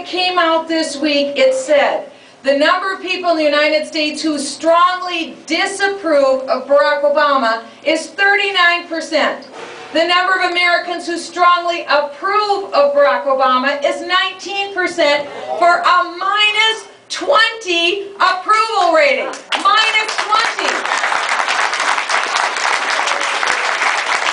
came out this week, it said, the number of people in the United States who strongly disapprove of Barack Obama is 39%. The number of Americans who strongly approve of Barack Obama is 19% for a minus 20 approval rating. Minus 20.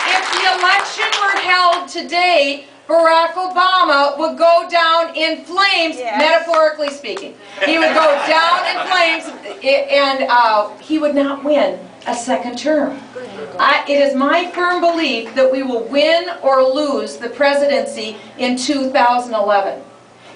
If the election were held today, Barack Obama would go down in flames, metaphorically speaking. He would go down in flames, and he would not win a second term. It is my firm belief that we will win or lose the presidency in 2011.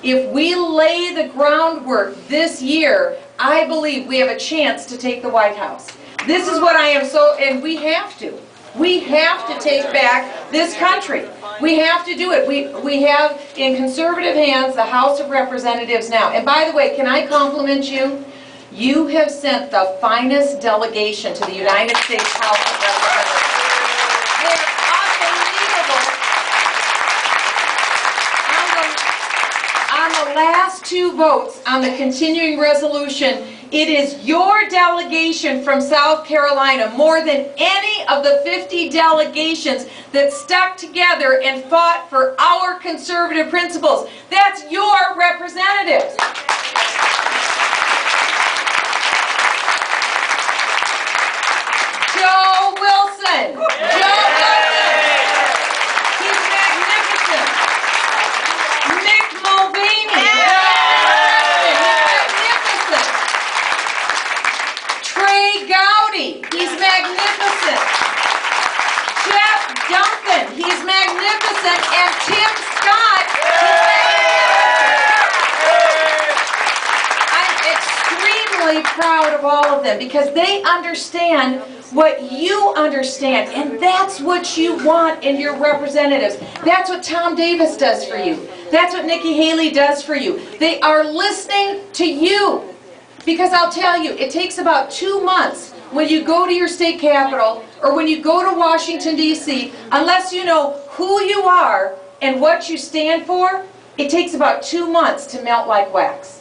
If we lay the groundwork this year, I believe we have a chance to take the White House. This is what I am and we have to. We have to take back this country. We have to do it. We have in conservative hands the House of Representatives now. And by the way, can I compliment you? You have sent the finest delegation to the United States House of Representatives. They're unbelievable. On the last two votes on the continuing resolution, it is your delegation from South Carolina, more than any of the 50 delegations that stuck together and fought for our conservative principles. That's your representatives. Joe Wilson. Joe Wilson. He's magnificent. Mick Mulvaney. He's magnificent. Trey Gowdy. He's magnificent. Jeff Duncan. He's magnificent. And Tim Scott. He's magnificent. I'm extremely proud of all of them because they understand what you understand, and that's what you want in your representatives. That's what Tom Davis does for you. That's what Nikki Haley does for you. They are listening to you. Because I'll tell you, it takes about 2 months when you go to your state capital or when you go to Washington, D.C., unless you know who you are and what you stand for, it takes about 2 months to melt like wax.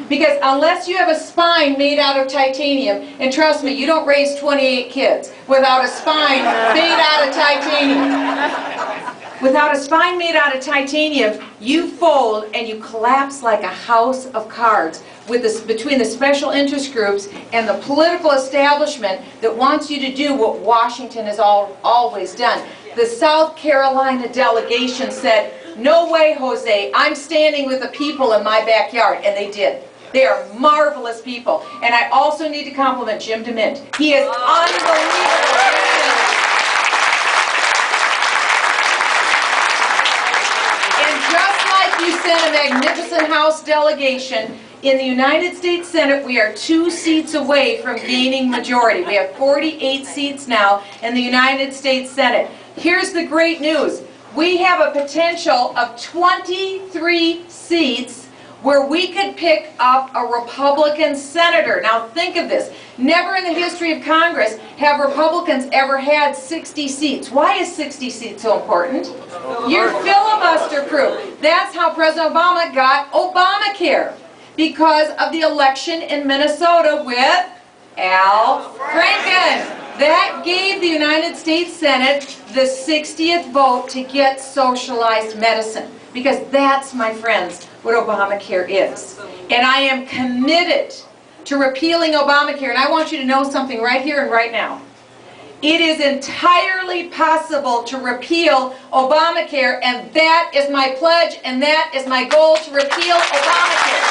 Because unless you have a spine made out of titanium, and trust me, you don't raise 28 kids without a spine made out of titanium. Without a spine made out of titanium, you fold and you collapse like a house of cards between the special interest groups and the political establishment that wants you to do what Washington has always done. The South Carolina delegation said, "No way, Jose, I'm standing with the people in my backyard," and they did. They are marvelous people. And I also need to compliment Jim DeMint. He is unbelievable. And just like you sent a magnificent House delegation, in the United States Senate, we are 2 seats away from gaining majority. We have 48 seats now in the United States Senate. Here's the great news. We have a potential of 23 seats where we could pick up a Republican senator. Now think of this. Never in the history of Congress have Republicans ever had 60 seats. Why is 60 seats so important? You're filibuster proof. That's how President Obama got Obamacare, because of the election in Minnesota with Al Franken. That gave the United States Senate the 60th vote to get socialized medicine. Because that's, my friends, what Obamacare is. And I am committed to repealing Obamacare. And I want you to know something right here and right now. It is entirely possible to repeal Obamacare, and that is my pledge, and that is my goal, to repeal Obamacare.